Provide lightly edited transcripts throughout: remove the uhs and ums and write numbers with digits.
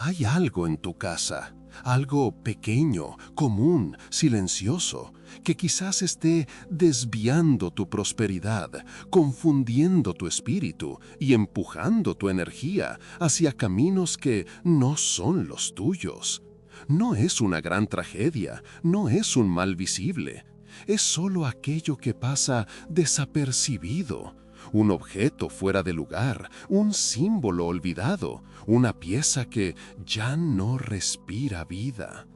Hay algo en tu casa, algo pequeño, común, silencioso, que quizás esté desviando tu prosperidad, confundiendo tu espíritu y empujando tu energía hacia caminos que no son los tuyos. No es una gran tragedia, no es un mal visible, es solo aquello que pasa desapercibido. Un objeto fuera de lugar, un símbolo olvidado, una pieza que ya no respira vida.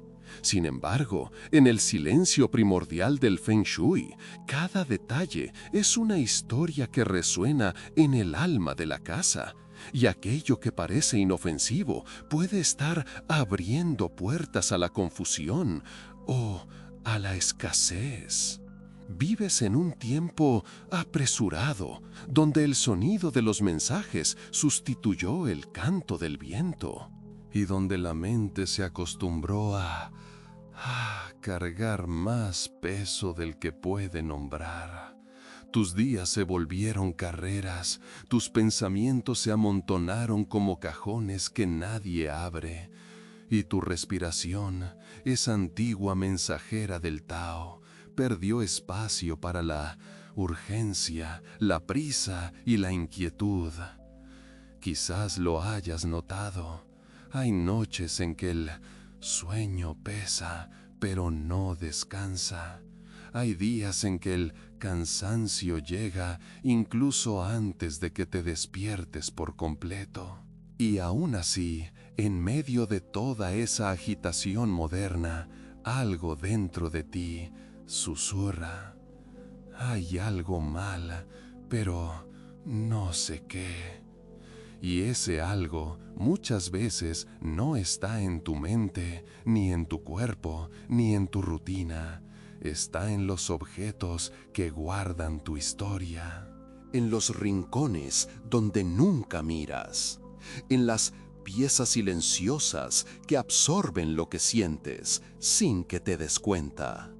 Sin embargo, en el silencio primordial del Feng Shui, cada detalle es una historia que resuena en el alma de la casa, y aquello que parece inofensivo puede estar abriendo puertas a la confusión o a la escasez. Vives en un tiempo apresurado, donde el sonido de los mensajes sustituyó el canto del viento, y donde la mente se acostumbró a cargar más peso del que puede nombrar. Tus días se volvieron carreras, tus pensamientos se amontonaron como cajones que nadie abre, y tu respiración, esa antigua mensajera del Tao, perdió espacio para la urgencia, la prisa y la inquietud. Quizás lo hayas notado. Hay noches en que el sueño pesa, pero no descansa. Hay días en que el cansancio llega incluso antes de que te despiertes por completo. Y aún así, en medio de toda esa agitación moderna, algo dentro de ti susurra. Hay algo mal, pero no sé qué. Y ese algo muchas veces no está en tu mente, ni en tu cuerpo, ni en tu rutina. Está en los objetos que guardan tu historia. En los rincones donde nunca miras. En las piezas silenciosas que absorben lo que sientes sin que te des cuenta.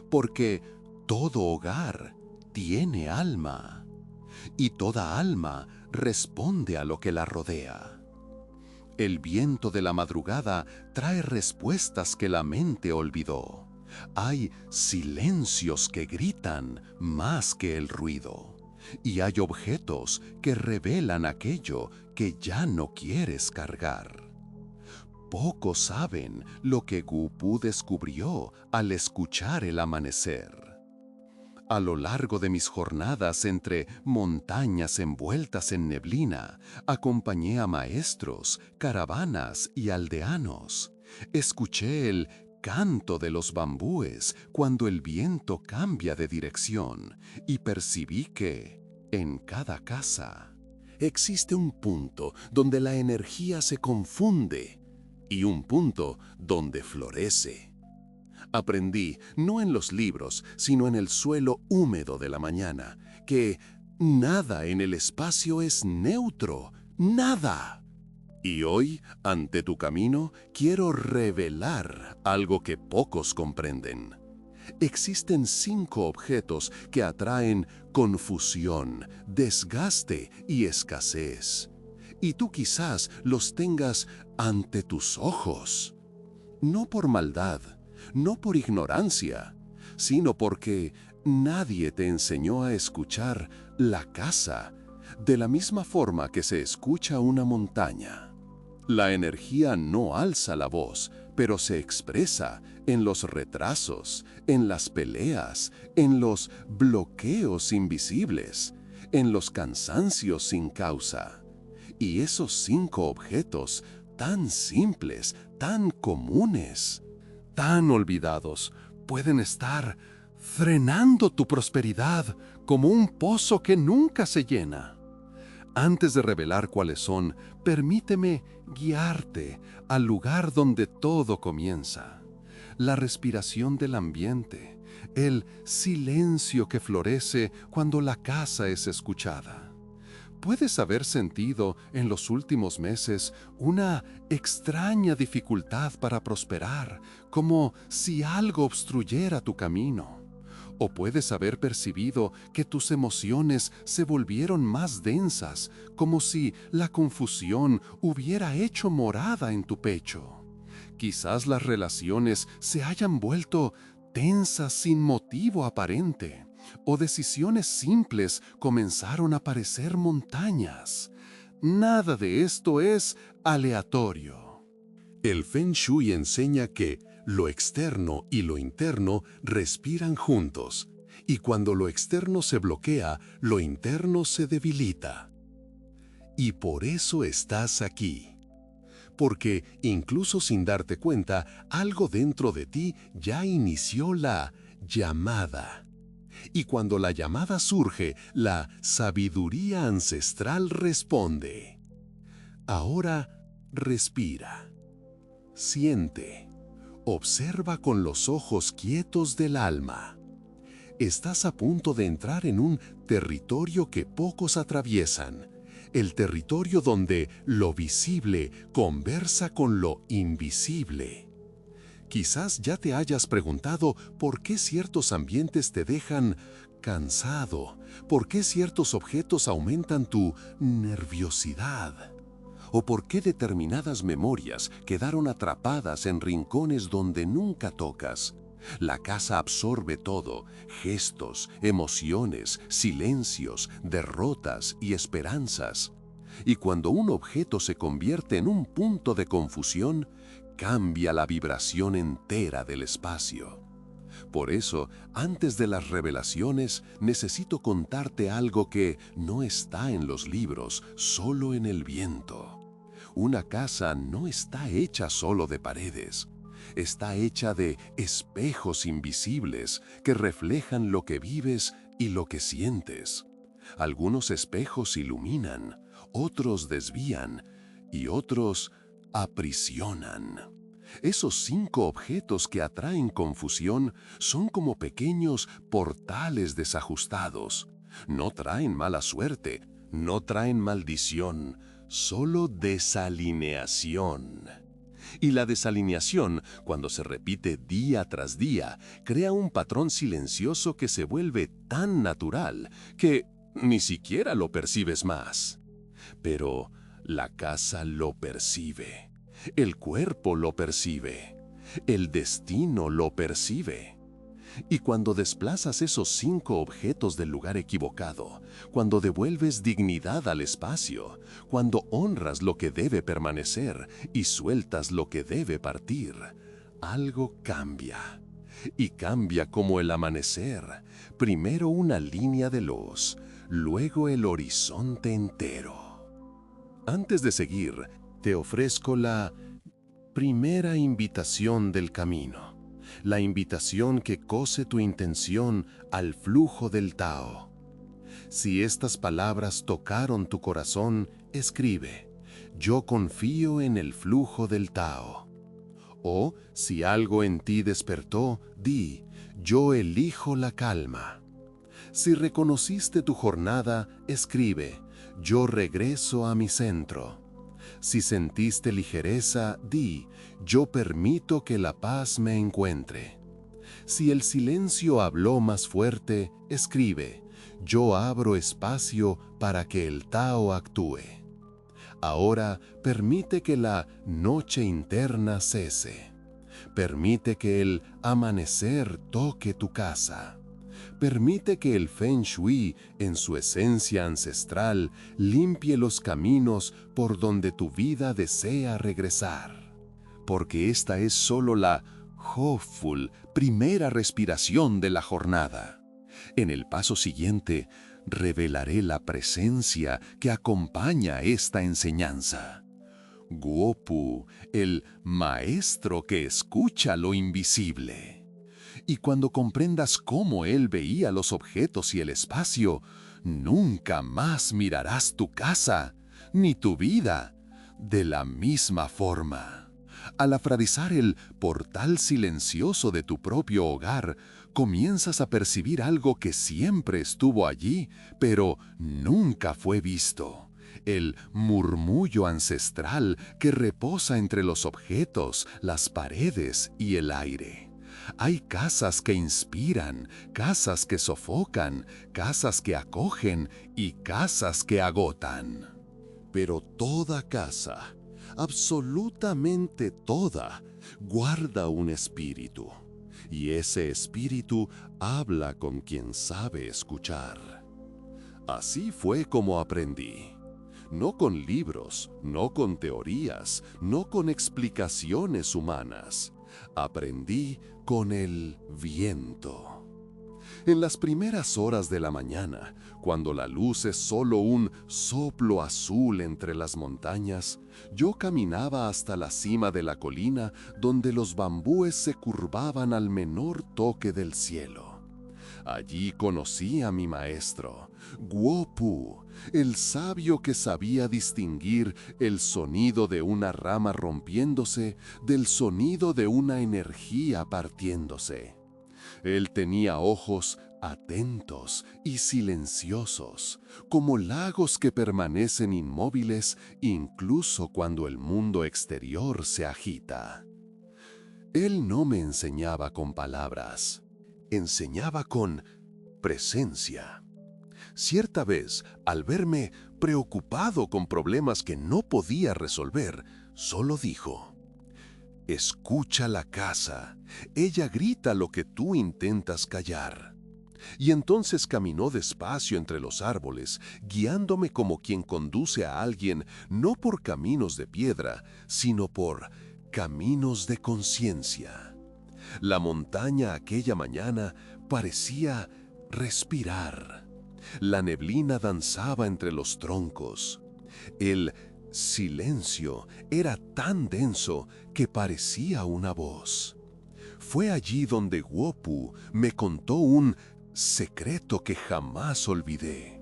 Porque todo hogar tiene alma, y toda alma responde a lo que la rodea. El viento de la madrugada trae respuestas que la mente olvidó. Hay silencios que gritan más que el ruido, y hay objetos que revelan aquello que ya no quieres cargar. Pocos saben lo que Gu Pu descubrió al escuchar el amanecer. A lo largo de mis jornadas entre montañas envueltas en neblina, acompañé a maestros, caravanas y aldeanos. Escuché el canto de los bambúes cuando el viento cambia de dirección y percibí que, en cada casa, existe un punto donde la energía se confunde y un punto donde florece. Aprendí, no en los libros, sino en el suelo húmedo de la mañana, que nada en el espacio es neutro, nada. Y hoy, ante tu camino, quiero revelar algo que pocos comprenden. Existen 5 objetos que atraen confusión, desgaste y escasez. Y tú quizás los tengas ante tus ojos. No por maldad, no por ignorancia, sino porque nadie te enseñó a escuchar la casa de la misma forma que se escucha una montaña. La energía no alza la voz, pero se expresa en los retrasos, en las peleas, en los bloqueos invisibles, en los cansancios sin causa. Y esos 5 objetos tan simples, tan comunes, tan olvidados, pueden estar frenando tu prosperidad como un pozo que nunca se llena. Antes de revelar cuáles son, permíteme guiarte al lugar donde todo comienza. La respiración del ambiente, el silencio que florece cuando la casa es escuchada. Puedes haber sentido en los últimos meses una extraña dificultad para prosperar, como si algo obstruyera tu camino. O puedes haber percibido que tus emociones se volvieron más densas, como si la confusión hubiera hecho morada en tu pecho. Quizás las relaciones se hayan vuelto tensas sin motivo aparente, o decisiones simples comenzaron a parecer montañas. Nada de esto es aleatorio. El Feng Shui enseña que lo externo y lo interno respiran juntos, y cuando lo externo se bloquea, lo interno se debilita. Y por eso estás aquí. Porque, incluso sin darte cuenta, algo dentro de ti ya inició la llamada. Y cuando la llamada surge, la sabiduría ancestral responde. Ahora respira. Siente. Observa con los ojos quietos del alma. Estás a punto de entrar en un territorio que pocos atraviesan, el territorio donde lo visible conversa con lo invisible. Quizás ya te hayas preguntado por qué ciertos ambientes te dejan cansado, por qué ciertos objetos aumentan tu nerviosidad, o por qué determinadas memorias quedaron atrapadas en rincones donde nunca tocas. La casa absorbe todo: gestos, emociones, silencios, derrotas y esperanzas. Y cuando un objeto se convierte en un punto de confusión, cambia la vibración entera del espacio. Por eso, antes de las revelaciones, necesito contarte algo que no está en los libros, solo en el viento. Una casa no está hecha solo de paredes. Está hecha de espejos invisibles que reflejan lo que vives y lo que sientes. Algunos espejos iluminan, otros desvían y otros aprisionan. Esos 5 objetos que atraen confusión son como pequeños portales desajustados. No traen mala suerte, no traen maldición, solo desalineación. Y la desalineación, cuando se repite día tras día, crea un patrón silencioso que se vuelve tan natural que ni siquiera lo percibes más. Pero la casa lo percibe, el cuerpo lo percibe, el destino lo percibe. Y cuando desplazas esos 5 objetos del lugar equivocado, cuando devuelves dignidad al espacio, cuando honras lo que debe permanecer y sueltas lo que debe partir, algo cambia. Y cambia como el amanecer, primero una línea de luz, luego el horizonte entero. Antes de seguir, te ofrezco la primera invitación del camino. La invitación que cose tu intención al flujo del Tao. Si estas palabras tocaron tu corazón, escribe: yo confío en el flujo del Tao. O, si algo en ti despertó, di: yo elijo la calma. Si reconociste tu jornada, escribe: yo regreso a mi centro. Si sentiste ligereza, di: yo permito que la paz me encuentre. Si el silencio habló más fuerte, escribe: yo abro espacio para que el Tao actúe. Ahora permite que la noche interna cese. Permite que el amanecer toque tu casa. Permite que el Feng Shui, en su esencia ancestral, limpie los caminos por donde tu vida desea regresar. Porque esta es solo la hopeful primera respiración de la jornada. En el paso siguiente, revelaré la presencia que acompaña esta enseñanza. Guopu, el maestro que escucha lo invisible. Y cuando comprendas cómo él veía los objetos y el espacio, nunca más mirarás tu casa, ni tu vida, de la misma forma. Al afradizar el portal silencioso de tu propio hogar, comienzas a percibir algo que siempre estuvo allí, pero nunca fue visto. El murmullo ancestral que reposa entre los objetos, las paredes y el aire. Hay casas que inspiran, casas que sofocan, casas que acogen y casas que agotan. Pero toda casa, absolutamente toda, guarda un espíritu. Y ese espíritu habla con quien sabe escuchar. Así fue como aprendí. No con libros, no con teorías, no con explicaciones humanas. Aprendí con el viento. En las primeras horas de la mañana, cuando la luz es solo un soplo azul entre las montañas, yo caminaba hasta la cima de la colina donde los bambúes se curvaban al menor toque del cielo. Allí conocí a mi maestro, Guo Pu, el sabio que sabía distinguir el sonido de una rama rompiéndose del sonido de una energía partiéndose. Él tenía ojos atentos y silenciosos, como lagos que permanecen inmóviles incluso cuando el mundo exterior se agita. Él no me enseñaba con palabras, enseñaba con presencia. Cierta vez, al verme preocupado con problemas que no podía resolver, solo dijo: escucha la casa, ella grita lo que tú intentas callar. Y entonces caminó despacio entre los árboles, guiándome como quien conduce a alguien no por caminos de piedra, sino por caminos de conciencia. La montaña aquella mañana parecía respirar. La neblina danzaba entre los troncos. El silencio era tan denso que parecía una voz. Fue allí donde Guo Pu me contó un secreto que jamás olvidé.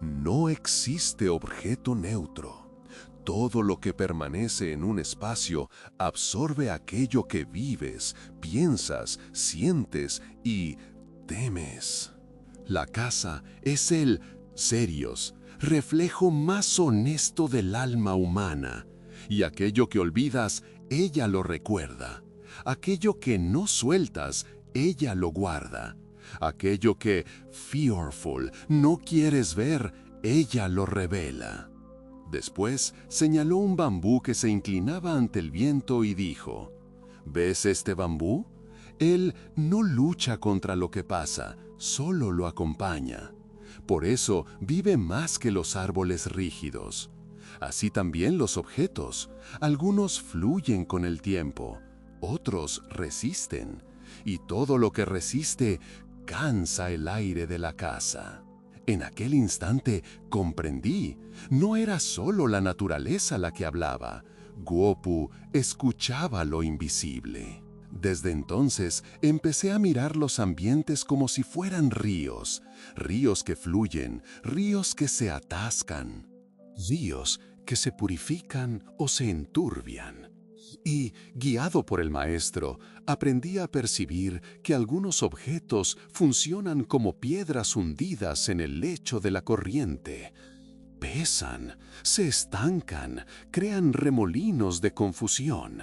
No existe objeto neutro. Todo lo que permanece en un espacio absorbe aquello que vives, piensas, sientes y temes. La casa es el serios, reflejo más honesto del alma humana, y aquello que olvidas, ella lo recuerda. Aquello que no sueltas, ella lo guarda. Aquello que, fearful, no quieres ver, ella lo revela. Después señaló un bambú que se inclinaba ante el viento y dijo: ¿ves este bambú? Él no lucha contra lo que pasa, solo lo acompaña. Por eso vive más que los árboles rígidos. Así también los objetos. Algunos fluyen con el tiempo, otros resisten, y todo lo que resiste cansa el aire de la casa. En aquel instante comprendí, no era solo la naturaleza la que hablaba. Guo Pu escuchaba lo invisible. Desde entonces empecé a mirar los ambientes como si fueran ríos, ríos que fluyen, ríos que se atascan, ríos que se purifican o se enturbian. Y, guiado por el maestro, aprendí a percibir que algunos objetos funcionan como piedras hundidas en el lecho de la corriente. Pesan, se estancan, crean remolinos de confusión.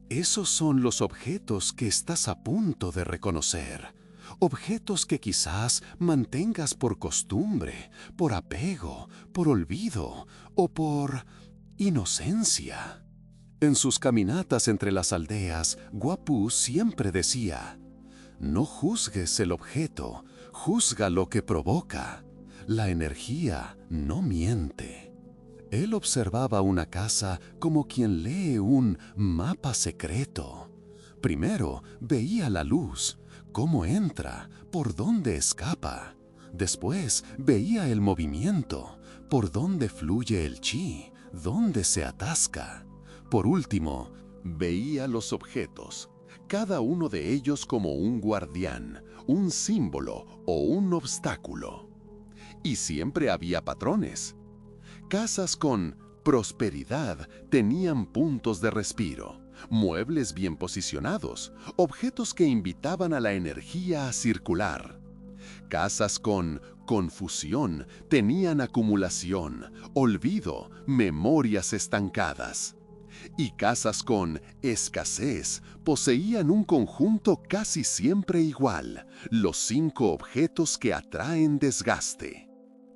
Esos son los objetos que estás a punto de reconocer. Objetos que quizás mantengas por costumbre, por apego, por olvido o por inocencia. En sus caminatas entre las aldeas, Guo Pu siempre decía: no juzgues el objeto, juzga lo que provoca. La energía no miente. Él observaba una casa como quien lee un mapa secreto. Primero veía la luz, cómo entra, por dónde escapa. Después veía el movimiento, por dónde fluye el chi, dónde se atasca. Por último, veía los objetos, cada uno de ellos como un guardián, un símbolo o un obstáculo. Y siempre había patrones. Casas con prosperidad tenían puntos de respiro, muebles bien posicionados, objetos que invitaban a la energía a circular. Casas con confusión tenían acumulación, olvido, memorias estancadas. y casas con escasez poseían un conjunto casi siempre igual, los 5 objetos que atraen desgaste.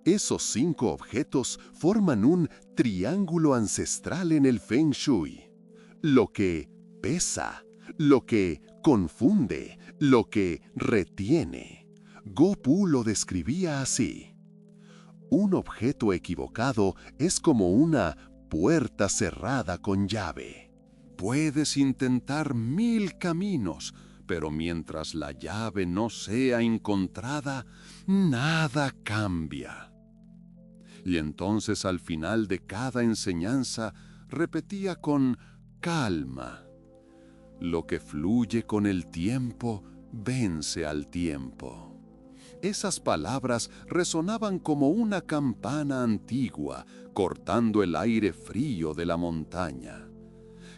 Esos 5 objetos forman un triángulo ancestral en el Feng Shui. Lo que pesa, lo que confunde, lo que retiene. Gopu lo describía así. Un objeto equivocado es como una puerta cerrada con llave. Puedes intentar 1000 caminos, pero mientras la llave no sea encontrada, nada cambia. Y entonces al final de cada enseñanza repetía con calma: lo que fluye con el tiempo vence al tiempo. Esas palabras resonaban como una campana antigua, cortando el aire frío de la montaña.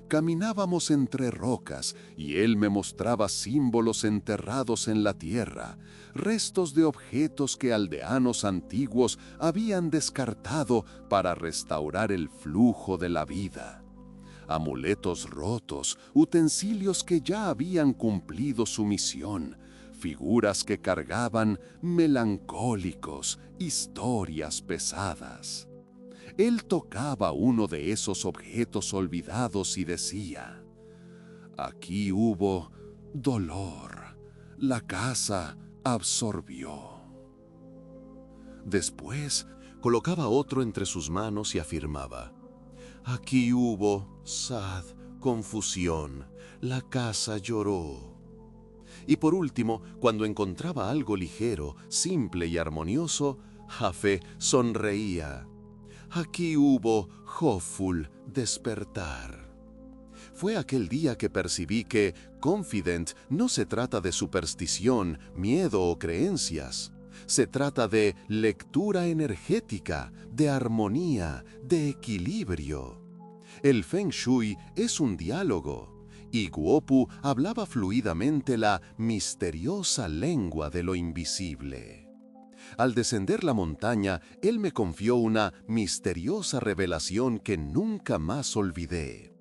Caminábamos entre rocas y él me mostraba símbolos enterrados en la tierra, restos de objetos que aldeanos antiguos habían descartado para restaurar el flujo de la vida. Amuletos rotos, utensilios que ya habían cumplido su misión, figuras que cargaban melancólicos, historias pesadas. Él tocaba uno de esos objetos olvidados y decía: aquí hubo dolor, la casa absorbió. Después colocaba otro entre sus manos y afirmaba: aquí hubo sad, confusión, la casa lloró. Y por último, cuando encontraba algo ligero, simple y armonioso, Jafé sonreía: aquí hubo hopeful, despertar. Fue aquel día que percibí que confident no se trata de superstición, miedo o creencias. Se trata de lectura energética, de armonía, de equilibrio. El Feng Shui es un diálogo, y Guopu hablaba fluidamente la misteriosa lengua de lo invisible. Al descender la montaña, él me confió una misteriosa revelación que nunca más olvidé.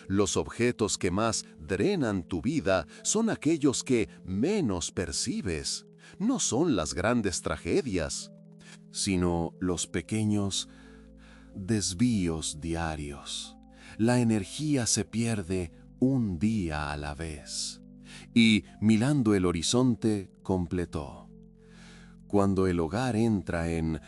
Los objetos que más drenan tu vida son aquellos que menos percibes. No son las grandes tragedias, sino los pequeños desvíos diarios. La energía se pierde un día a la vez. Y, mirando el horizonte, completó: cuando el hogar entra en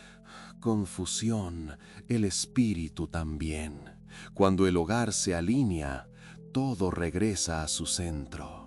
confusión, el espíritu también. Cuando el hogar se alinea, todo regresa a su centro.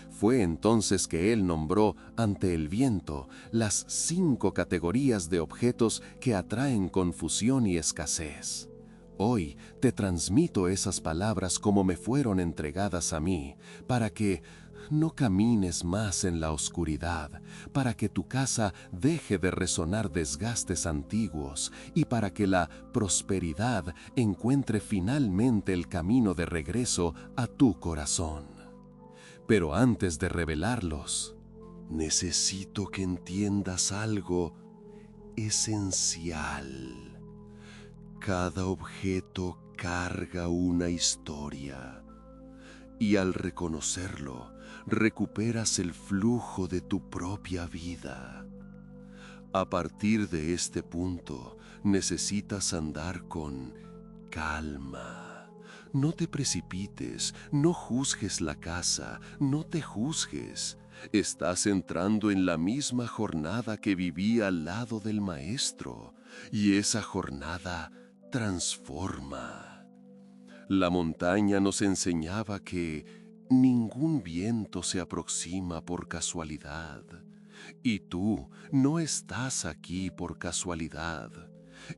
Fue entonces que él nombró ante el viento las 5 categorías de objetos que atraen confusión y escasez. Hoy te transmito esas palabras como me fueron entregadas a mí, para que no camines más en la oscuridad, para que tu casa deje de resonar desgastes antiguos y para que la prosperidad encuentre finalmente el camino de regreso a tu corazón. Pero antes de revelarlos, necesito que entiendas algo esencial. Cada objeto carga una historia, y al reconocerlo, recuperas el flujo de tu propia vida. A partir de este punto, necesitas andar con calma. No te precipites, no juzgues la casa, no te juzgues. Estás entrando en la misma jornada que viví al lado del maestro, y esa jornada transforma. La montaña nos enseñaba que ningún viento se aproxima por casualidad. Y tú no estás aquí por casualidad.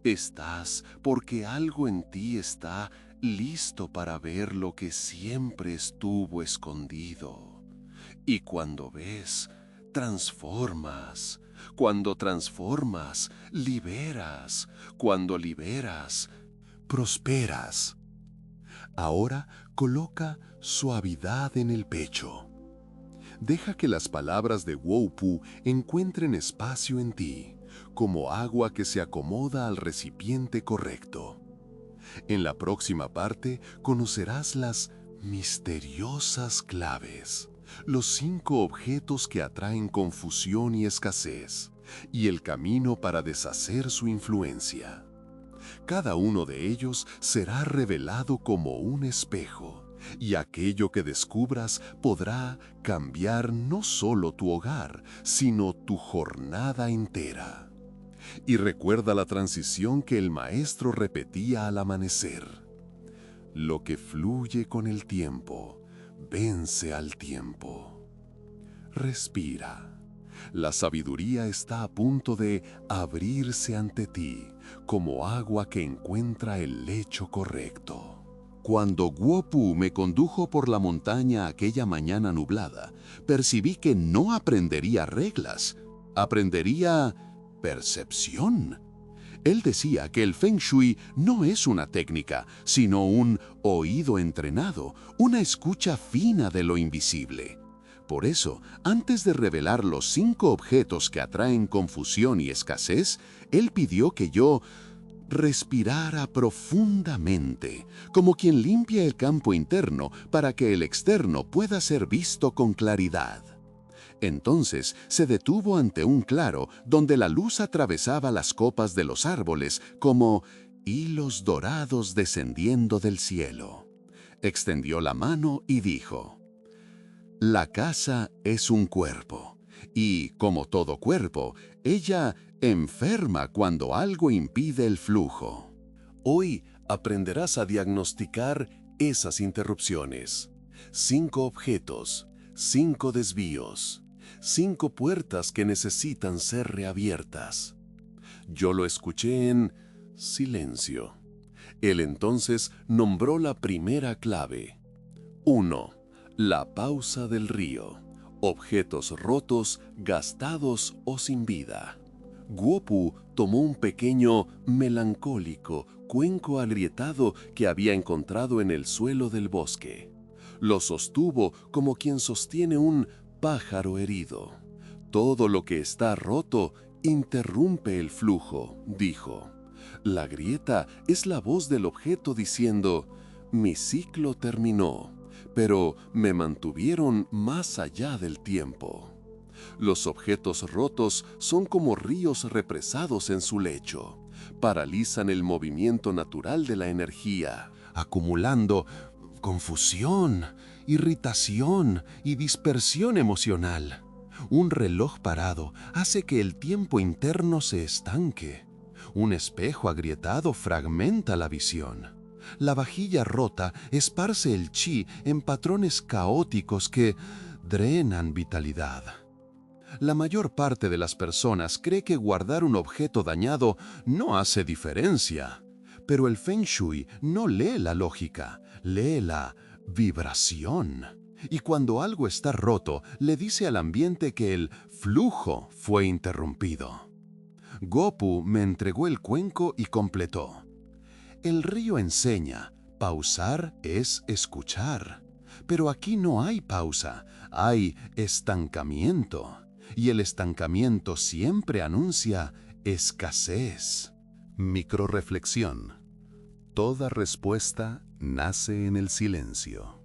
Estás porque algo en ti está listo para ver lo que siempre estuvo escondido. Y cuando ves, transformas. Cuando transformas, liberas. Cuando liberas, prosperas. Ahora coloca suavidad en el pecho. Deja que las palabras de Guopu encuentren espacio en ti, como agua que se acomoda al recipiente correcto. En la próxima parte conocerás las misteriosas claves, los 5 objetos que atraen confusión y escasez, y el camino para deshacer su influencia. Cada uno de ellos será revelado como un espejo, y aquello que descubras podrá cambiar no solo tu hogar, sino tu jornada entera. Y recuerda la transición que el maestro repetía al amanecer. Lo que fluye con el tiempo, vence al tiempo. Respira. La sabiduría está a punto de abrirse ante ti, como agua que encuentra el lecho correcto. Cuando Guopu me condujo por la montaña aquella mañana nublada, percibí que no aprendería reglas, aprendería percepción. Él decía que el Feng Shui no es una técnica, sino un oído entrenado, una escucha fina de lo invisible. Por eso, antes de revelar los 5 objetos que atraen confusión y escasez, él pidió que yo respirara profundamente, como quien limpia el campo interno para que el externo pueda ser visto con claridad. Entonces se detuvo ante un claro donde la luz atravesaba las copas de los árboles como hilos dorados descendiendo del cielo. Extendió la mano y dijo: la casa es un cuerpo, y, como todo cuerpo, ella enferma cuando algo impide el flujo. Hoy aprenderás a diagnosticar esas interrupciones. 5 objetos, 5 desvíos, 5 puertas que necesitan ser reabiertas. Yo lo escuché en silencio. Él entonces nombró la primera clave. 1. La pausa del río. Objetos rotos, gastados o sin vida. Guopu tomó un pequeño, melancólico cuenco agrietado que había encontrado en el suelo del bosque. Lo sostuvo como quien sostiene un pájaro herido. Todo lo que está roto interrumpe el flujo, dijo. La grieta es la voz del objeto diciendo: mi ciclo terminó, pero me mantuvieron más allá del tiempo. Los objetos rotos son como ríos represados en su lecho. Paralizan el movimiento natural de la energía, acumulando confusión, irritación y dispersión emocional. Un reloj parado hace que el tiempo interno se estanque. Un espejo agrietado fragmenta la visión. La vajilla rota esparce el chi en patrones caóticos que drenan vitalidad. La mayor parte de las personas cree que guardar un objeto dañado no hace diferencia. Pero el Feng Shui no lee la lógica, lee la vibración. Y cuando algo está roto, le dice al ambiente que el flujo fue interrumpido. Guopu me entregó el cuenco y completó. El río enseña, pausar es escuchar. Pero aquí no hay pausa, hay estancamiento. Y el estancamiento siempre anuncia escasez. Microreflexión. Toda respuesta nace en el silencio.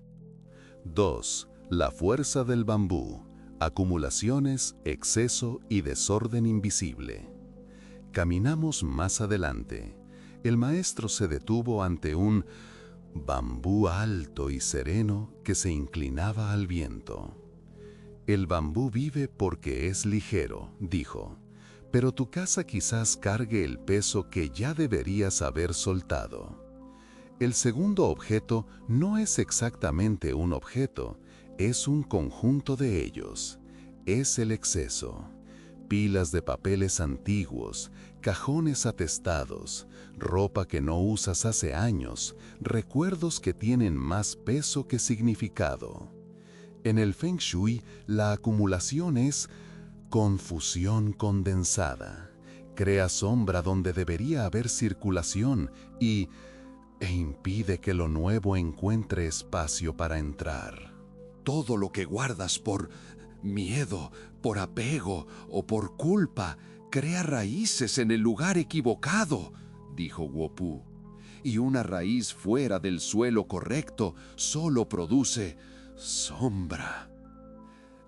2. La fuerza del bambú. Acumulaciones, exceso y desorden invisible. Caminamos más adelante. El maestro se detuvo ante un bambú alto y sereno que se inclinaba al viento. El bambú vive porque es ligero, dijo, pero tu casa quizás cargue el peso que ya deberías haber soltado. El segundo objeto no es exactamente un objeto, es un conjunto de ellos. Es el exceso. Pilas de papeles antiguos, cajones atestados, ropa que no usas hace años, recuerdos que tienen más peso que significado. En el Feng Shui, la acumulación es confusión condensada. Crea sombra donde debería haber circulación e impide que lo nuevo encuentre espacio para entrar. Todo lo que guardas por miedo, por apego o por culpa crea raíces en el lugar equivocado, dijo Guopu. y una raíz fuera del suelo correcto solo produce sombra.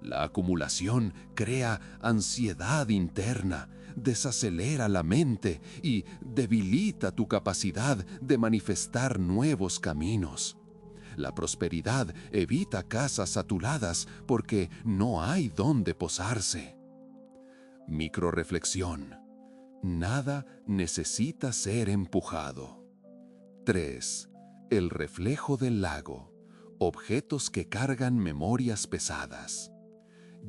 La acumulación crea ansiedad interna, desacelera la mente y debilita tu capacidad de manifestar nuevos caminos. La prosperidad evita casas saturadas porque no hay dónde posarse. Microreflexión. Nada necesita ser empujado. 3. El reflejo del lago. Objetos que cargan memorias pesadas.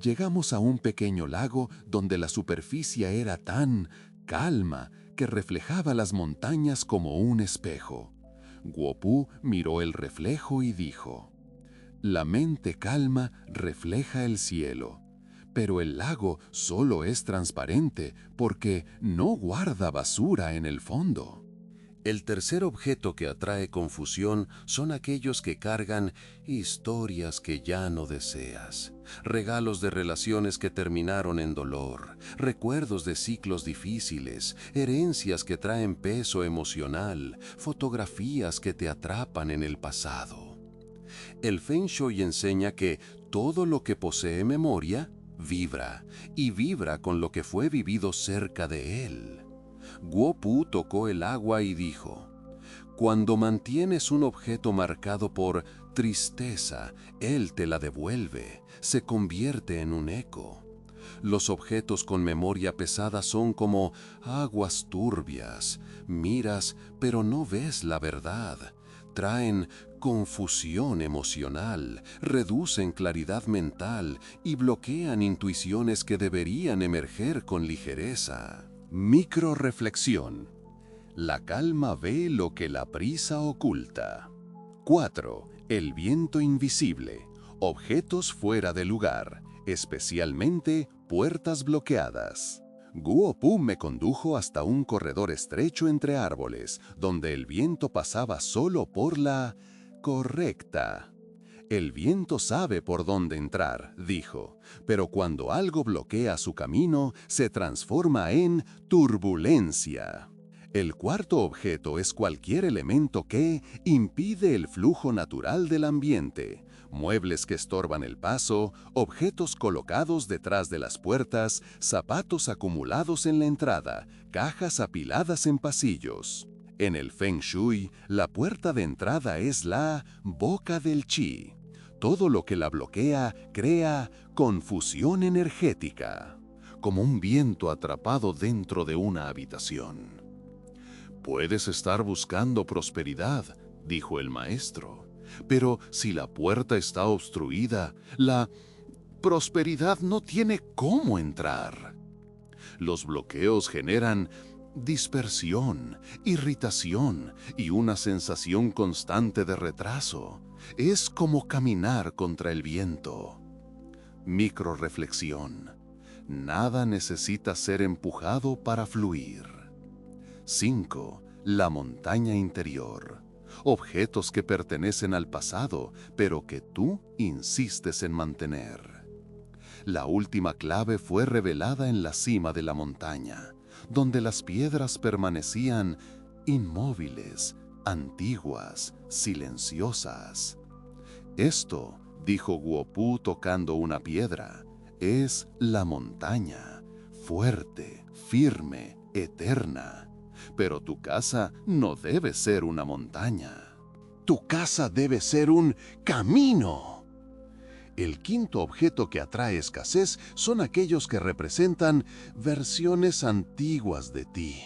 Llegamos a un pequeño lago donde la superficie era tan calma que reflejaba las montañas como un espejo. Guo Pu miró el reflejo y dijo: «La mente calma refleja el cielo, pero el lago solo es transparente porque no guarda basura en el fondo». El tercer objeto que atrae confusión son aquellos que cargan historias que ya no deseas, regalos de relaciones que terminaron en dolor, recuerdos de ciclos difíciles, herencias que traen peso emocional, fotografías que te atrapan en el pasado. El Feng Shui enseña que todo lo que posee memoria vibra, y vibra con lo que fue vivido cerca de él. Guo Pu tocó el agua y dijo: «Cuando mantienes un objeto marcado por tristeza, él te la devuelve, se convierte en un eco. Los objetos con memoria pesada son como aguas turbias, miras pero no ves la verdad, traen confusión emocional, reducen claridad mental y bloquean intuiciones que deberían emerger con ligereza». Microreflexión. La calma ve lo que la prisa oculta. 4. El viento invisible. Objetos fuera de lugar, especialmente puertas bloqueadas. Guo Pu me condujo hasta un corredor estrecho entre árboles, donde el viento pasaba solo por la correcta. «El viento sabe por dónde entrar», dijo, «pero cuando algo bloquea su camino, se transforma en turbulencia». El cuarto objeto es cualquier elemento que impide el flujo natural del ambiente. Muebles que estorban el paso, objetos colocados detrás de las puertas, zapatos acumulados en la entrada, cajas apiladas en pasillos. En el Feng Shui, la puerta de entrada es la boca del Qi. Todo lo que la bloquea crea confusión energética, como un viento atrapado dentro de una habitación. «Puedes estar buscando prosperidad», dijo el maestro, «pero si la puerta está obstruida, la prosperidad no tiene cómo entrar». Los bloqueos generan dispersión, irritación y una sensación constante de retraso. Es como caminar contra el viento. Microreflexión. Nada necesita ser empujado para fluir. 5. La montaña interior. Objetos que pertenecen al pasado, pero que tú insistes en mantener. La última clave fue revelada en la cima de la montaña, donde las piedras permanecían inmóviles, antiguas, silenciosas. «Esto», dijo Guo Pu tocando una piedra, «es la montaña, fuerte, firme, eterna. Pero tu casa no debe ser una montaña. Tu casa debe ser un camino». El quinto objeto que atrae escasez son aquellos que representan versiones antiguas de ti.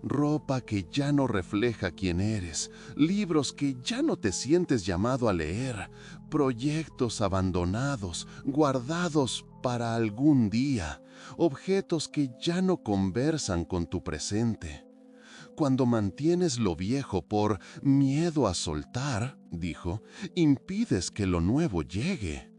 Ropa que ya no refleja quién eres, libros que ya no te sientes llamado a leer, proyectos abandonados, guardados para algún día, objetos que ya no conversan con tu presente. «Cuando mantienes lo viejo por miedo a soltar», dijo, «impides que lo nuevo llegue».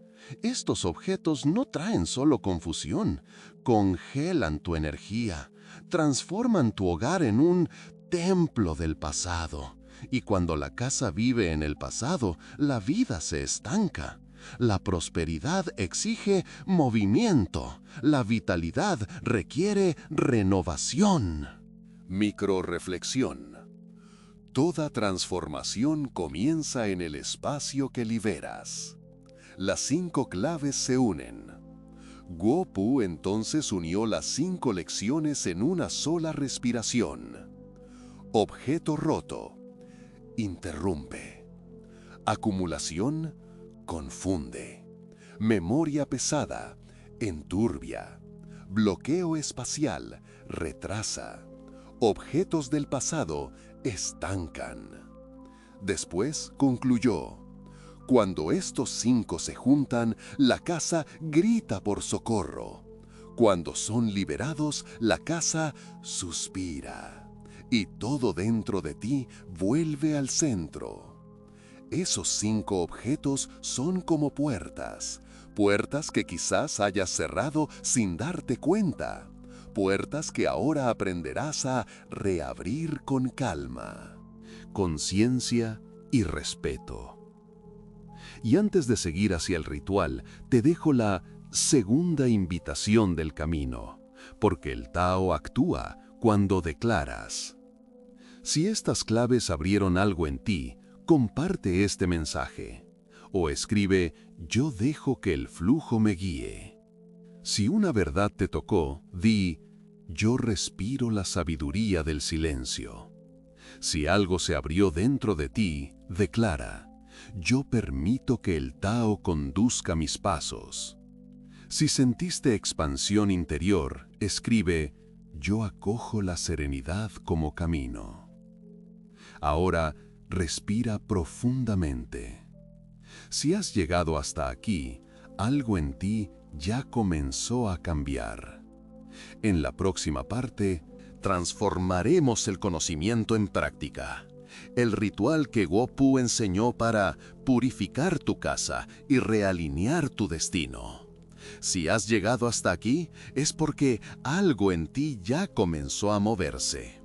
Estos objetos no traen solo confusión, congelan tu energía, transforman tu hogar en un templo del pasado. Y cuando la casa vive en el pasado, la vida se estanca. La prosperidad exige movimiento, la vitalidad requiere renovación. Microreflexión. Toda transformación comienza en el espacio que liberas. Las 5 claves se unen. Guo Pu entonces unió las 5 lecciones en una sola respiración. Objeto roto. Interrumpe. Acumulación. Confunde. Memoria pesada. Enturbia. Bloqueo espacial. Retrasa. Objetos del pasado. Estancan. Después concluyó: cuando estos 5 se juntan, la casa grita por socorro. Cuando son liberados, la casa suspira. Y todo dentro de ti vuelve al centro. Esos 5 objetos son como puertas. Puertas que quizás hayas cerrado sin darte cuenta. Puertas que ahora aprenderás a reabrir con calma, conciencia y respeto. Y antes de seguir hacia el ritual, te dejo la segunda invitación del camino, porque el Tao actúa cuando declaras. Si estas claves abrieron algo en ti, comparte este mensaje. O escribe: yo dejo que el flujo me guíe. Si una verdad te tocó, di: yo respiro la sabiduría del silencio. Si algo se abrió dentro de ti, declara: yo permito que el Tao conduzca mis pasos. Si sentiste expansión interior, escribe: yo acojo la serenidad como camino. Ahora, respira profundamente. Si has llegado hasta aquí, algo en ti ya comenzó a cambiar. En la próxima parte, transformaremos el conocimiento en práctica. El ritual que Guo Pu enseñó para purificar tu casa y realinear tu destino. Si has llegado hasta aquí, es porque algo en ti ya comenzó a moverse.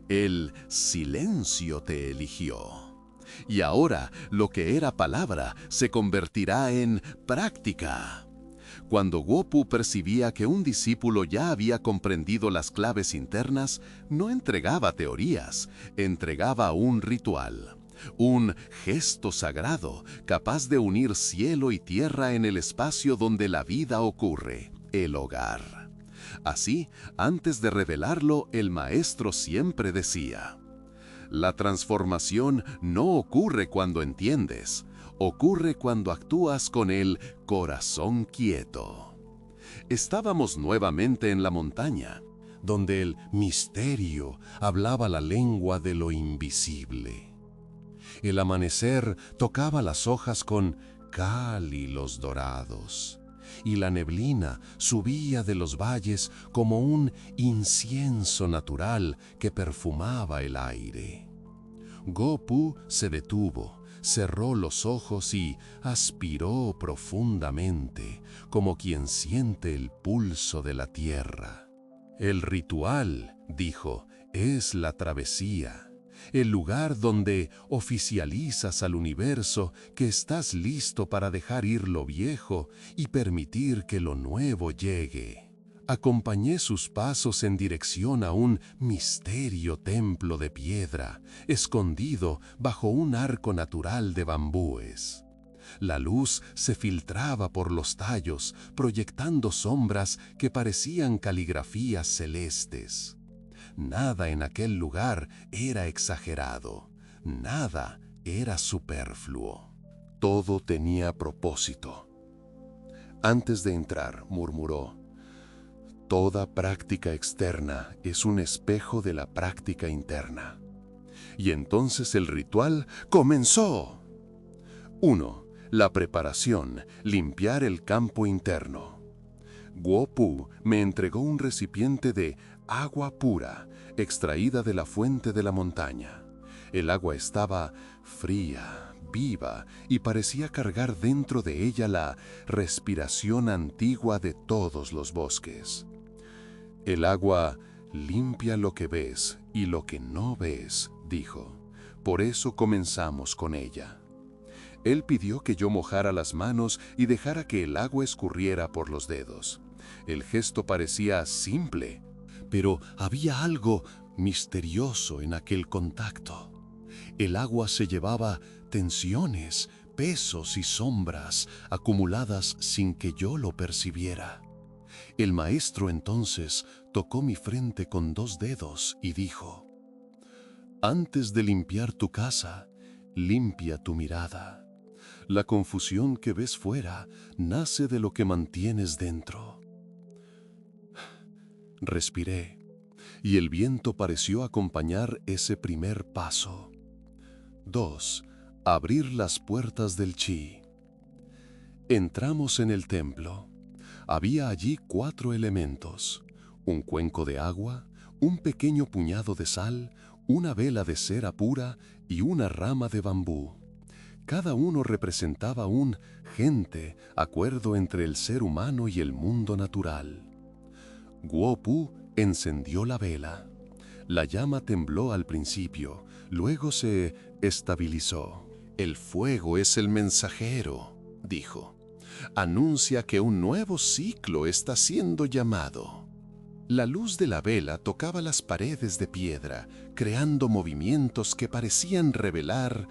El silencio te eligió. Y ahora lo que era palabra se convertirá en práctica. Cuando Guo Pu percibía que un discípulo ya había comprendido las claves internas, no entregaba teorías, entregaba un ritual, un gesto sagrado capaz de unir cielo y tierra en el espacio donde la vida ocurre, el hogar. Así, antes de revelarlo, el maestro siempre decía: la transformación no ocurre cuando entiendes, ocurre cuando actúas con el corazón quieto. Estábamos nuevamente en la montaña, donde el misterio hablaba la lengua de lo invisible. El amanecer tocaba las hojas con cálidos dorados, y la neblina subía de los valles como un incienso natural que perfumaba el aire. Guo Pu se detuvo, cerró los ojos y aspiró profundamente, como quien siente el pulso de la tierra. El ritual, dijo, es la travesía, el lugar donde oficializas al universo que estás listo para dejar ir lo viejo y permitir que lo nuevo llegue. Acompañé sus pasos en dirección a un misterio templo de piedra, escondido bajo un arco natural de bambúes. La luz se filtraba por los tallos, proyectando sombras que parecían caligrafías celestes. Nada en aquel lugar era exagerado, nada era superfluo. Todo tenía propósito. Antes de entrar, murmuró: toda práctica externa es un espejo de la práctica interna. Y entonces el ritual comenzó. 1. La preparación, limpiar el campo interno. Guo Pu me entregó un recipiente de agua pura, extraída de la fuente de la montaña. El agua estaba fría, viva, y parecía cargar dentro de ella la respiración antigua de todos los bosques. El agua limpia lo que ves y lo que no ves, dijo. Por eso comenzamos con ella. Él pidió que yo mojara las manos y dejara que el agua escurriera por los dedos. El gesto parecía simple, pero había algo misterioso en aquel contacto. El agua se llevaba tensiones, pesos y sombras acumuladas sin que yo lo percibiera. El maestro entonces tocó mi frente con 2 dedos y dijo: «Antes de limpiar tu casa, limpia tu mirada. La confusión que ves fuera nace de lo que mantienes dentro». Respiré, y el viento pareció acompañar ese primer paso. 2. Abrir las puertas del chi. Entramos en el templo. Había allí 4 elementos: un cuenco de agua, un pequeño puñado de sal, una vela de cera pura y una rama de bambú. Cada uno representaba un gente, acuerdo entre el ser humano y el mundo natural. Guo Pu encendió la vela. La llama tembló al principio, luego se estabilizó. «El fuego es el mensajero», dijo. «Anuncia que un nuevo ciclo está siendo llamado». La luz de la vela tocaba las paredes de piedra, creando movimientos que parecían revelar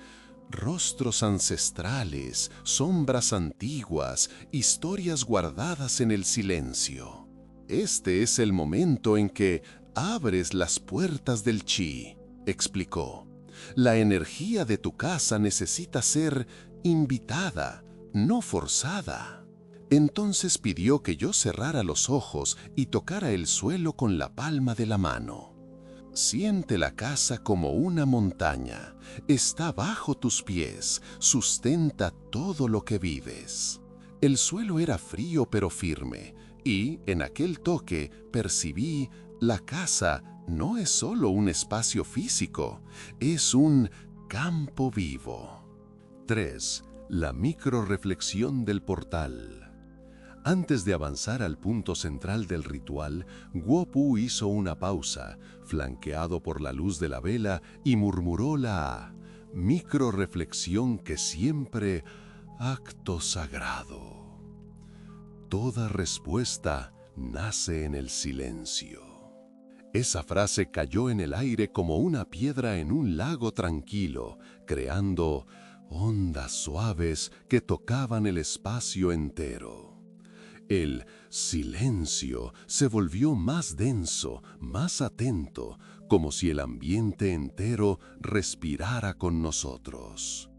rostros ancestrales, sombras antiguas, historias guardadas en el silencio. «Este es el momento en que abres las puertas del chi», explicó. «La energía de tu casa necesita ser invitada, no forzada». Entonces pidió que yo cerrara los ojos y tocara el suelo con la palma de la mano. «Siente la casa como una montaña. Está bajo tus pies, sustenta todo lo que vives». El suelo era frío pero firme, y en aquel toque percibí: la casa no es solo un espacio físico, es un campo vivo. 3. La microreflexión del portal. Antes de avanzar al punto central del ritual, Guo Pu hizo una pausa, flanqueado por la luz de la vela, y murmuró la microreflexión que siempre: acto sagrado. Toda respuesta nace en el silencio. Esa frase cayó en el aire como una piedra en un lago tranquilo, creando ondas suaves que tocaban el espacio entero. El silencio se volvió más denso, más atento, como si el ambiente entero respirara con nosotros.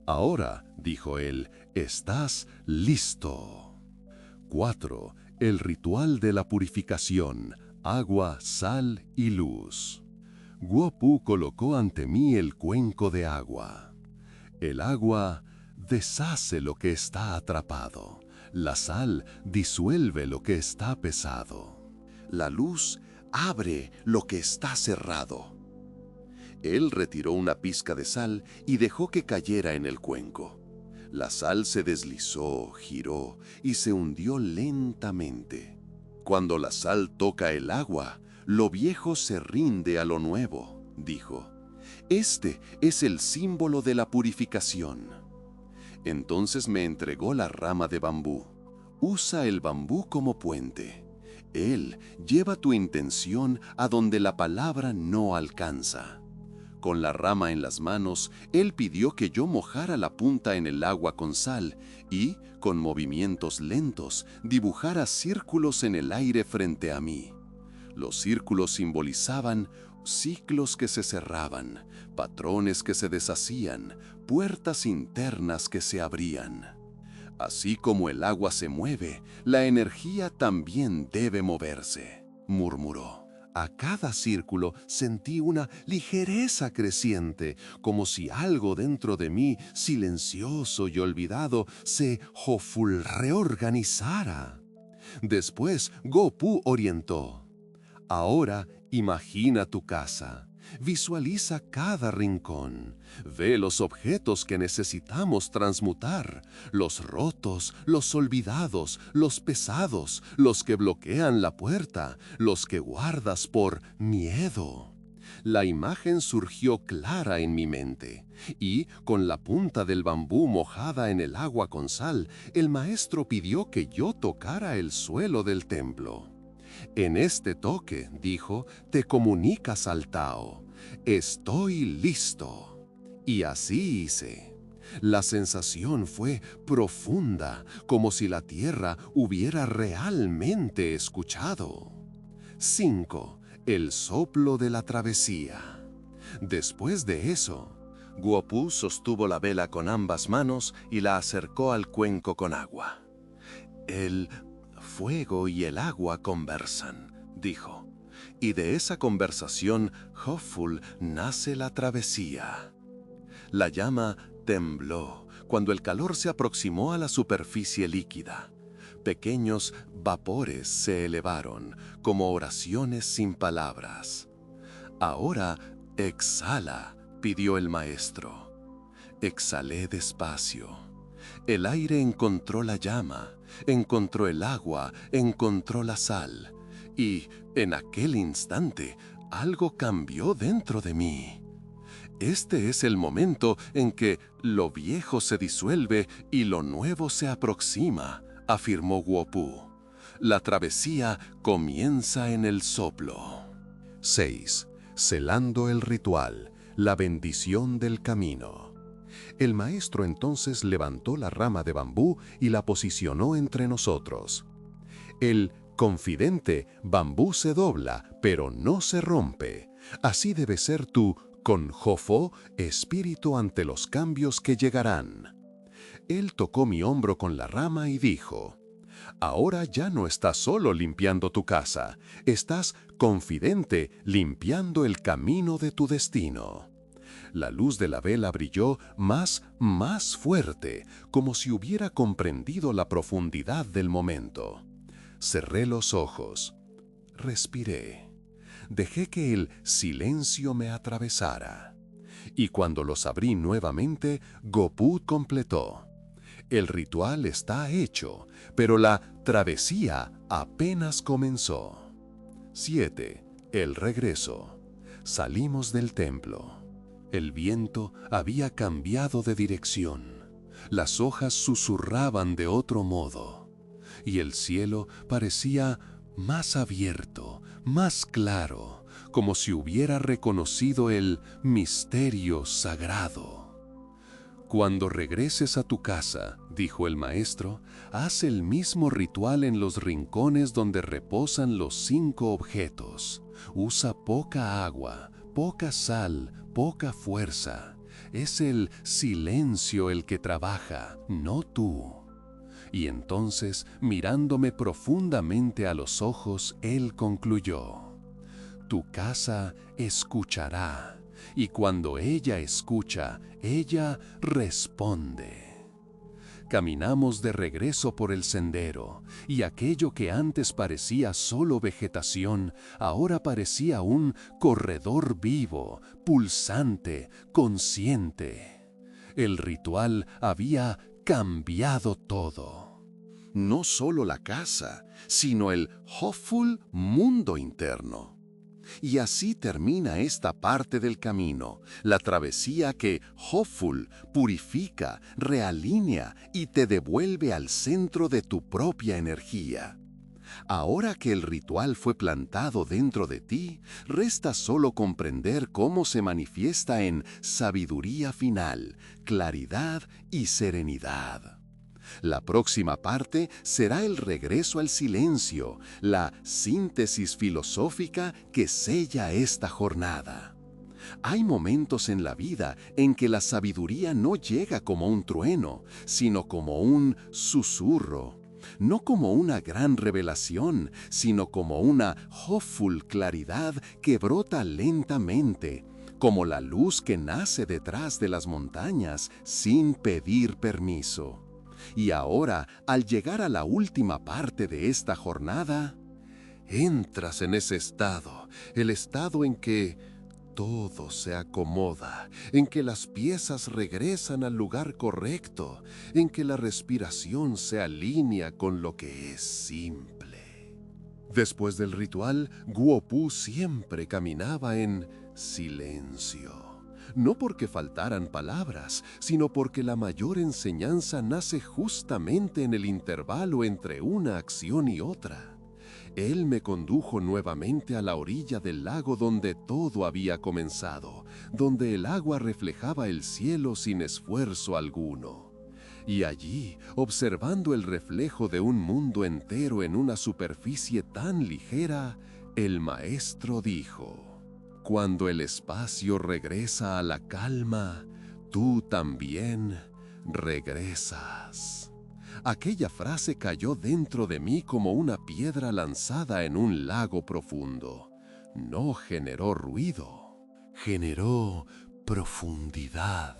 «Ahora», dijo él, «estás listo». 4. El ritual de la purificación: agua, sal y luz. Guo Pu colocó ante mí el cuenco de agua. El agua deshace lo que está atrapado. La sal disuelve lo que está pesado. La luz abre lo que está cerrado. Él retiró una pizca de sal y dejó que cayera en el cuenco. La sal se deslizó, giró y se hundió lentamente. «Cuando la sal toca el agua, lo viejo se rinde a lo nuevo», dijo. «Este es el símbolo de la purificación». Entonces me entregó la rama de bambú. «Usa el bambú como puente. Él lleva tu intención a donde la palabra no alcanza». Con la rama en las manos, él pidió que yo mojara la punta en el agua con sal y, con movimientos lentos, dibujara círculos en el aire frente a mí. Los círculos simbolizaban ciclos que se cerraban, patrones que se deshacían, puertas internas que se abrían. «Así como el agua se mueve, la energía también debe moverse», murmuró. A cada círculo sentí una ligereza creciente, como si algo dentro de mí, silencioso y olvidado, se reorganizara. Después, Guo Pu orientó: «Ahora imagina tu casa. Visualiza cada rincón. Ve los objetos que necesitamos transmutar, los rotos, los olvidados, los pesados, los que bloquean la puerta, los que guardas por miedo». La imagen surgió clara en mi mente, y, con la punta del bambú mojada en el agua con sal, el maestro pidió que yo tocara el suelo del templo. «En este toque», dijo, «te comunicas al Tao. Estoy listo». Y así hice. La sensación fue profunda, como si la tierra hubiera realmente escuchado. 5. El soplo de la travesía. Después de eso, Guo-Pu sostuvo la vela con ambas manos y la acercó al cuenco con agua. El fuego y el agua conversan, dijo, y de esa conversación hopeful nace la travesía. La llama tembló cuando el calor se aproximó a la superficie líquida. Pequeños vapores se elevaron como oraciones sin palabras. Ahora exhala, pidió el maestro. Exhalé despacio. El aire encontró la llama, encontró el agua, encontró la sal. Y en aquel instante algo cambió dentro de mí. Este es el momento en que lo viejo se disuelve y lo nuevo se aproxima, afirmó Guo-Pu. La travesía comienza en el soplo. 6. Celando el ritual, la bendición del camino. El maestro entonces levantó la rama de bambú y la posicionó entre nosotros. El confidente bambú se dobla, pero no se rompe. Así debe ser tu con Jofo, espíritu ante los cambios que llegarán. Él tocó mi hombro con la rama y dijo: ahora ya no estás solo limpiando tu casa, estás confidente limpiando el camino de tu destino. La luz de la vela brilló más fuerte, como si hubiera comprendido la profundidad del momento. Cerré los ojos, respiré. Dejé que el silencio me atravesara. Y cuando los abrí nuevamente, Guo-Pu completó. El ritual está hecho, pero la travesía apenas comenzó. 7. El regreso. Salimos del templo. El viento había cambiado de dirección. Las hojas susurraban de otro modo. Y el cielo parecía más abierto, más claro, como si hubiera reconocido el misterio sagrado. Cuando regreses a tu casa, dijo el maestro, haz el mismo ritual en los rincones donde reposan los 5 objetos. Usa poca agua, poca sal, poca fuerza. Es el silencio el que trabaja, no tú. Y entonces, mirándome profundamente a los ojos, él concluyó: tu casa escuchará, y cuando ella escucha, ella responde. Caminamos de regreso por el sendero, y aquello que antes parecía solo vegetación, ahora parecía un corredor vivo, pulsante, consciente. El ritual había cambiado todo. No solo la casa, sino el hopeful mundo interno. Y así termina esta parte del camino, la travesía que hopeful purifica, realinea y te devuelve al centro de tu propia energía. Ahora que el ritual fue plantado dentro de ti, resta solo comprender cómo se manifiesta en sabiduría final, claridad y serenidad. La próxima parte será el regreso al silencio, la síntesis filosófica que sella esta jornada. Hay momentos en la vida en que la sabiduría no llega como un trueno, sino como un susurro. No como una gran revelación, sino como una hopeful claridad que brota lentamente, como la luz que nace detrás de las montañas sin pedir permiso. Y ahora, al llegar a la última parte de esta jornada, entras en ese estado, el estado en que todo se acomoda, en que las piezas regresan al lugar correcto, en que la respiración se alinea con lo que es simple. Después del ritual, Guo-Pu siempre caminaba en silencio. No porque faltaran palabras, sino porque la mayor enseñanza nace justamente en el intervalo entre una acción y otra. Él me condujo nuevamente a la orilla del lago donde todo había comenzado, donde el agua reflejaba el cielo sin esfuerzo alguno. Y allí, observando el reflejo de un mundo entero en una superficie tan ligera, el maestro dijo: «Cuando el espacio regresa a la calma, tú también regresas». Aquella frase cayó dentro de mí como una piedra lanzada en un lago profundo. No generó ruido, generó profundidad.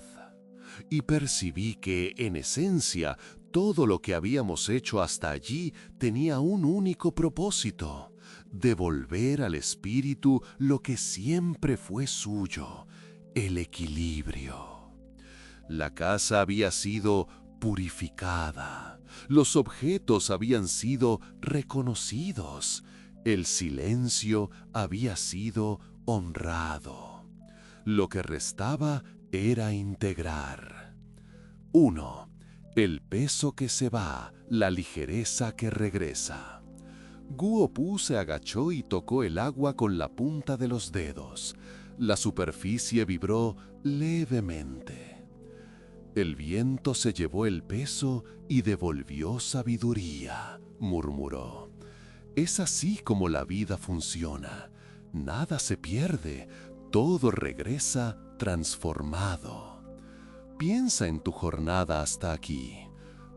Y percibí que, en esencia, todo lo que habíamos hecho hasta allí tenía un único propósito: devolver al espíritu lo que siempre fue suyo, el equilibrio. La casa había sido purificada, los objetos habían sido reconocidos, el silencio había sido honrado. Lo que restaba era integrar. 1. El peso que se va, la ligereza que regresa. Guo-Pu se agachó y tocó el agua con la punta de los dedos. La superficie vibró levemente. El viento se llevó el peso y devolvió sabiduría, murmuró. Es así como la vida funciona. Nada se pierde, todo regresa transformado. Piensa en tu jornada hasta aquí.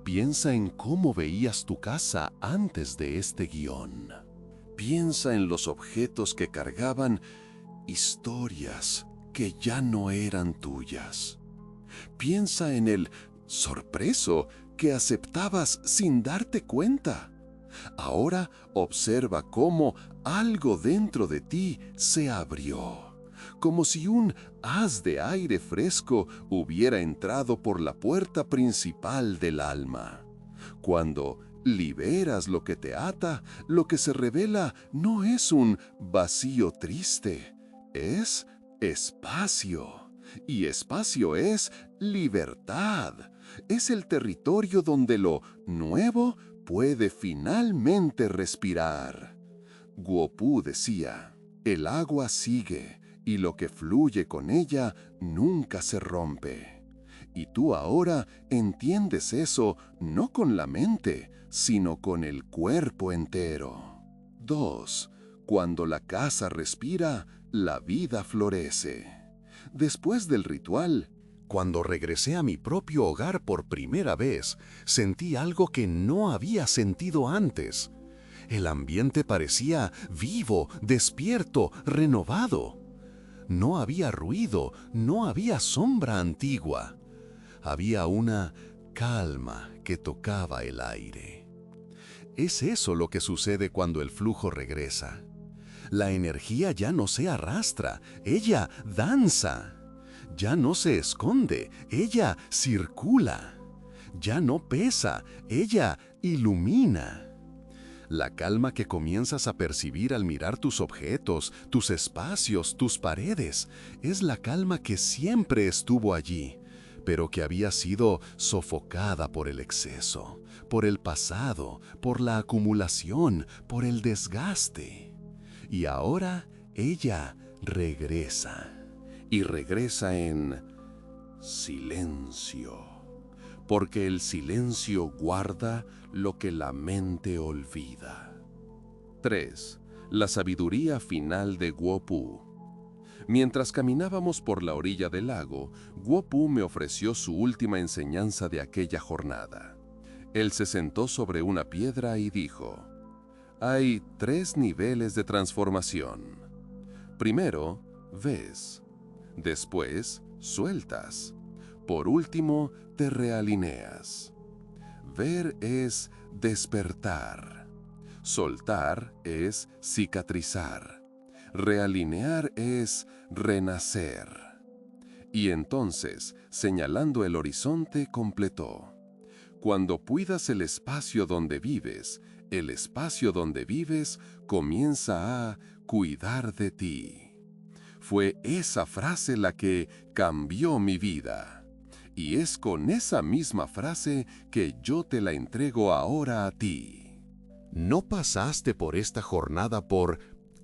Piensa en cómo veías tu casa antes de este guión. Piensa en los objetos que cargaban historias que ya no eran tuyas. Piensa en el sorpreso que aceptabas sin darte cuenta. Ahora observa cómo algo dentro de ti se abrió, como si un haz de aire fresco hubiera entrado por la puerta principal del alma. Cuando liberas lo que te ata, lo que se revela no es un vacío triste, es espacio. Y espacio es libertad. Es el territorio donde lo nuevo puede finalmente respirar. Guo-Pu decía: el agua sigue y lo que fluye con ella nunca se rompe. Y tú ahora entiendes eso no con la mente, sino con el cuerpo entero. 2. Cuando la casa respira, la vida florece. Después del ritual, cuando regresé a mi propio hogar por primera vez, sentí algo que no había sentido antes. El ambiente parecía vivo, despierto, renovado. No había ruido, no había sombra antigua. Había una calma que tocaba el aire. Es eso lo que sucede cuando el flujo regresa. La energía ya no se arrastra, ella danza. Ya no se esconde, ella circula. Ya no pesa, ella ilumina. La calma que comienzas a percibir al mirar tus objetos, tus espacios, tus paredes, es la calma que siempre estuvo allí, pero que había sido sofocada por el exceso, por el pasado, por la acumulación, por el desgaste. Y ahora ella regresa. Y regresa en silencio. Porque el silencio guarda lo que la mente olvida. 3. La sabiduría final de Guo-Pu. Mientras caminábamos por la orilla del lago, Guo-Pu me ofreció su última enseñanza de aquella jornada. Él se sentó sobre una piedra y dijo: hay 3 niveles de transformación. Primero, ves. Después, sueltas. Por último, te realineas. Ver es despertar. Soltar es cicatrizar. Realinear es renacer. Y entonces, señalando el horizonte, completó: cuando cuidas el espacio donde vives, el espacio donde vives comienza a cuidar de ti. Fue esa frase la que cambió mi vida. Y es con esa misma frase que yo te la entrego ahora a ti. No pasaste por esta jornada por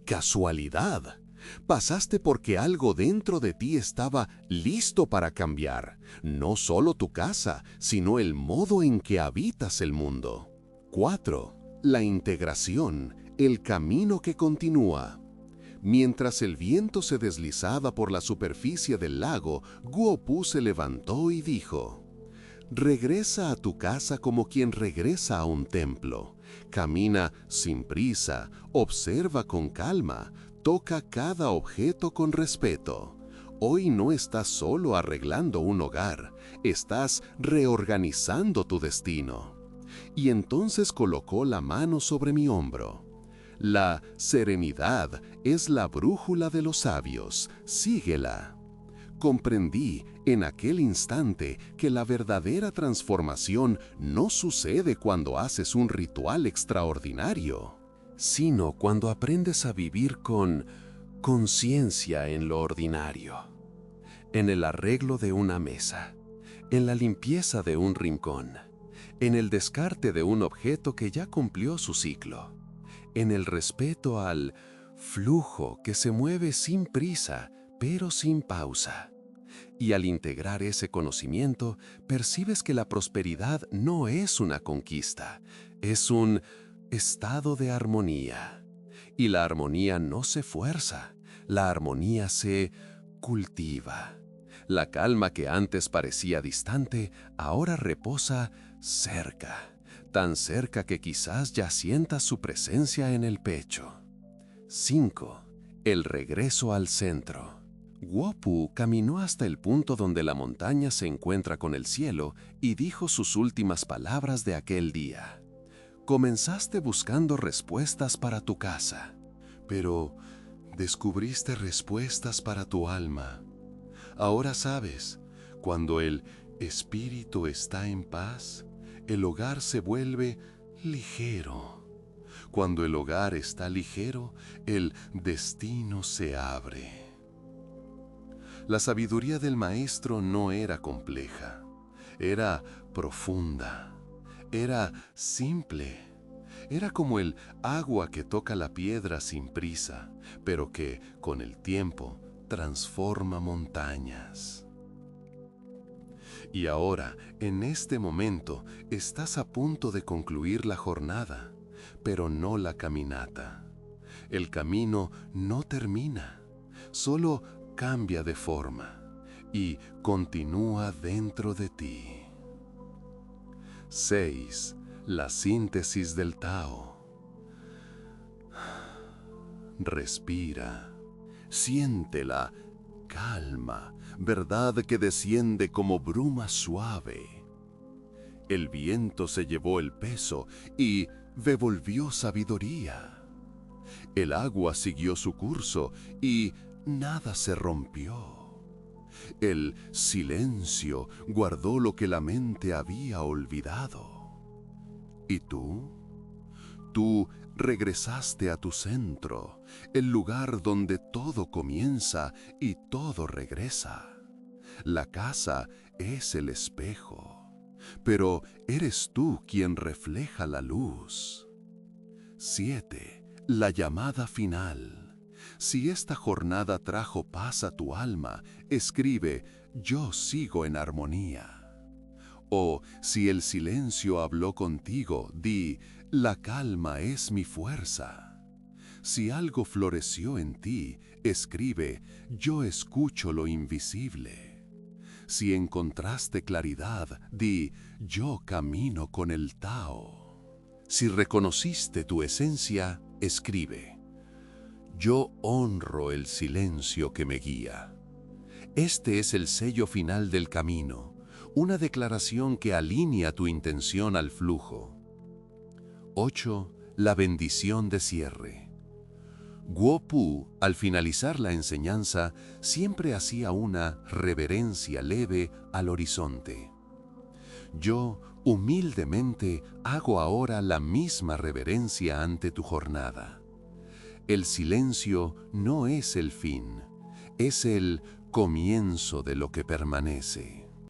casualidad. Pasaste porque algo dentro de ti estaba listo para cambiar, no solo tu casa, sino el modo en que habitas el mundo. 4. La integración, el camino que continúa. Mientras el viento se deslizaba por la superficie del lago, Guo-Pu se levantó y dijo: regresa a tu casa como quien regresa a un templo. Camina sin prisa, observa con calma, toca cada objeto con respeto. Hoy no estás solo arreglando un hogar, estás reorganizando tu destino. Y entonces colocó la mano sobre mi hombro. La serenidad es la brújula de los sabios, síguela. Comprendí en aquel instante que la verdadera transformación no sucede cuando haces un ritual extraordinario, sino cuando aprendes a vivir con conciencia en lo ordinario, en el arreglo de una mesa, en la limpieza de un rincón, en el descarte de un objeto que ya cumplió su ciclo, en el respeto al flujo que se mueve sin prisa, pero sin pausa. Y al integrar ese conocimiento, percibes que la prosperidad no es una conquista, es un estado de armonía. Y la armonía no se fuerza, la armonía se cultiva. La calma que antes parecía distante, ahora reposa cerca, tan cerca que quizás ya sientas su presencia en el pecho. 5. El regreso al centro. Guo-Pu caminó hasta el punto donde la montaña se encuentra con el cielo y dijo sus últimas palabras de aquel día. Comenzaste buscando respuestas para tu casa, pero descubriste respuestas para tu alma. Ahora sabes, cuando el espíritu está en paz, el hogar se vuelve ligero. Cuando el hogar está ligero, el destino se abre. La sabiduría del maestro no era compleja, era profunda, era simple. Era como el agua que toca la piedra sin prisa, pero que, con el tiempo, transforma montañas. Y ahora, en este momento, estás a punto de concluir la jornada, pero no la caminata. El camino no termina, solo cambia de forma y continúa dentro de ti. 6. La síntesis del Tao. Respira, siente la calma, verdad que desciende como bruma suave. El viento se llevó el peso y devolvió sabiduría. El agua siguió su curso y nada se rompió. El silencio guardó lo que la mente había olvidado. ¿Y tú? Tú regresaste a tu centro, el lugar donde todo comienza y todo regresa. La casa es el espejo, pero eres tú quien refleja la luz. 7. La llamada final. Si esta jornada trajo paz a tu alma, escribe: yo sigo en armonía. O si el silencio habló contigo, di: la calma es mi fuerza. Si algo floreció en ti, escribe: yo escucho lo invisible. Si encontraste claridad, di: yo camino con el Tao. Si reconociste tu esencia, escribe: yo honro el silencio que me guía. Este es el sello final del camino, una declaración que alinea tu intención al flujo. 8. La bendición de cierre. Guo-Pu, al finalizar la enseñanza, siempre hacía una reverencia leve al horizonte. Yo, humildemente, hago ahora la misma reverencia ante tu jornada. El silencio no es el fin, es el comienzo de lo que permanece.